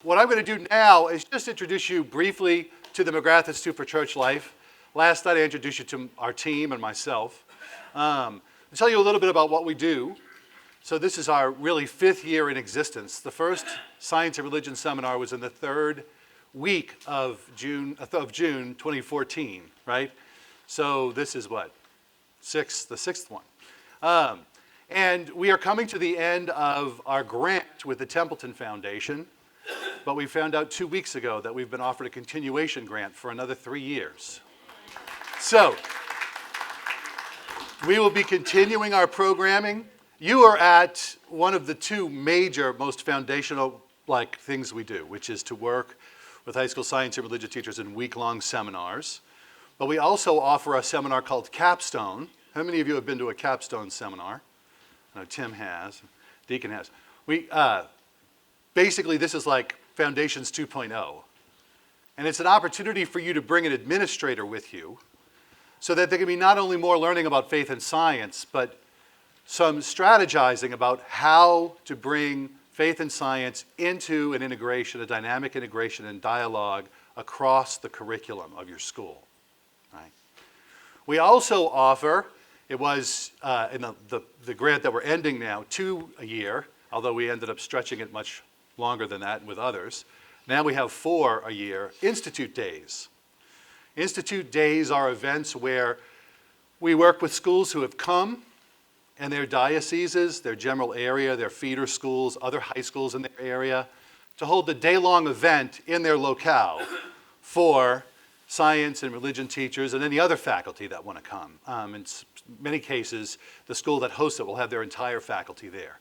What I'm going to do now is just introduce you briefly to the McGrath Institute for Church Life. Last night I introduced you to our team and myself. I'll tell you a little bit about what we do. So this is our really 5th year in existence. The first Science and Religion seminar was in the 3rd week of June 2014, right? So this is what? The 6th one. And we are coming to the end of our grant with the Templeton Foundation, but we found out 2 weeks ago that we've been offered a continuation grant for another 3 years. So we will be continuing our programming. You are at one of the 2 major, most foundational things we do, which is to work with high school science and religion teachers in week-long seminars. But we also offer a seminar called Capstone. How many of you have been to a Capstone seminar? I know Tim has, Deacon has. Basically, this is like Foundations 2.0. And it's an opportunity for you to bring an administrator with you so that there can be not only more learning about faith and science, but some strategizing about how to bring faith and science into an integration, a dynamic integration and dialogue across the curriculum of your school. Right? We also offer, it was in the grant that we're ending now, 2 a year, although we ended up stretching it much longer than that with others. Now we have 4 a year, Institute Days. Institute Days are events where we work with schools who have come and their dioceses, their general area, their feeder schools, other high schools in their area, to hold a day-long event in their locale for science and religion teachers and any other faculty that want to come. In many cases, the school that hosts it will have their entire faculty there.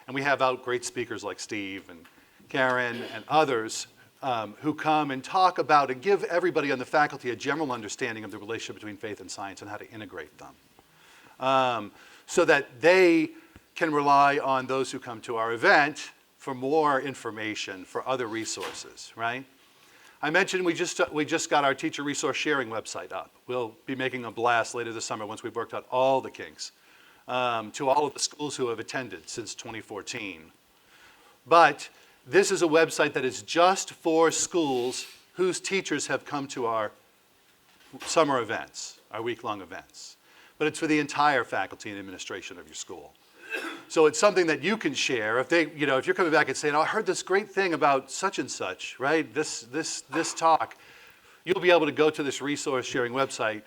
And we have out great speakers like Steve and Karen and others who come and talk about and give everybody on the faculty a general understanding of the relationship between faith and science and how to integrate them. So that they can rely on those who come to our event for more information, for other resources, right? I mentioned we just got our teacher resource sharing website up. We'll be making a blast later this summer once we've worked out all the kinks to all of the schools who have attended since 2014. But this is a website that is just for schools whose teachers have come to our summer events, our week-long events. But it's for the entire faculty and administration of your school. So it's something that you can share. If if you're coming back and saying, "Oh, I heard this great thing about such and such," right? This talk, you'll be able to go to this resource sharing website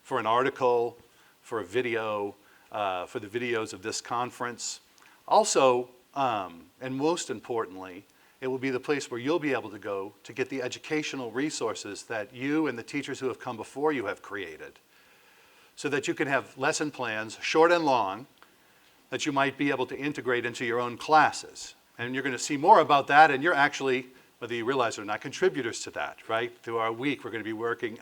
for an article, for a video, for the videos of this conference. Also, and most importantly, it will be the place where you'll be able to go to get the educational resources that you and the teachers who have come before you have created, so that you can have lesson plans, short and long, that you might be able to integrate into your own classes. And you're going to see more about that, and you're actually, whether you realize it or not, contributors to that, right? Through our week, we're going to be working,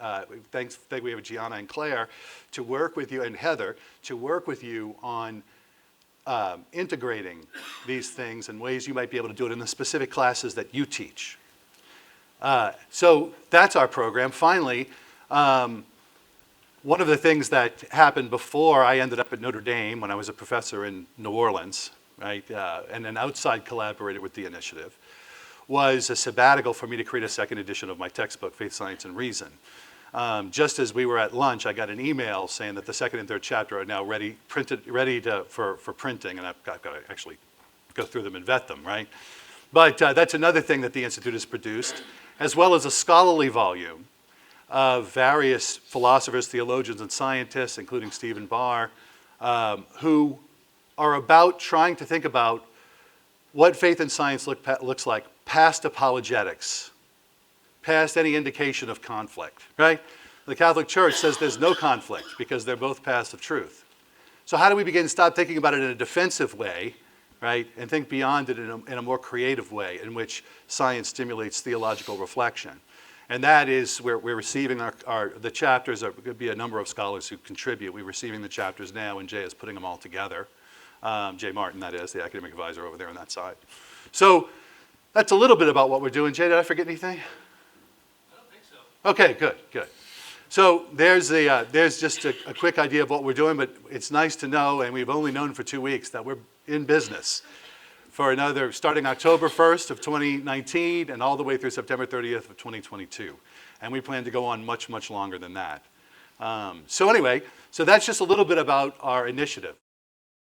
thank we have Gianna and Claire, to work with you, and Heather, to work with you on integrating these things in ways you might be able to do it in the specific classes that you teach. So that's our program. Finally, one of the things that happened before I ended up at Notre Dame when I was a professor in New Orleans, right, and an outside collaborator with the initiative, was a sabbatical for me to create a second edition of my textbook, Faith, Science, and Reason. Just as we were at lunch, I got an email saying that the 2nd and 3rd chapter are now ready for printing, and I've got to actually go through them and vet them, right? But that's another thing that the Institute has produced, as well as a scholarly volume of various philosophers, theologians, and scientists, including Stephen Barr, who are about trying to think about what faith and science looks like past apologetics, past any indication of conflict, right? The Catholic Church says there's no conflict because they're both paths of truth. So how do we begin to stop thinking about it in a defensive way, right, and think beyond it in a more creative way in which science stimulates theological reflection? And that is where we're receiving the chapters. There could be a number of scholars who contribute. We're receiving the chapters now, and Jay is putting them all together. Jay Martin, that is, the academic advisor over there on that side. So that's a little bit about what we're doing. Jay, did I forget anything? I don't think so. Okay, good. So there's just a quick idea of what we're doing, but it's nice to know, and we've only known for 2 weeks, that we're in business. for another, starting October 1st of 2019 and all the way through September 30th of 2022. And we plan to go on much, much longer than that. So anyway, so that's just a little bit about our initiative.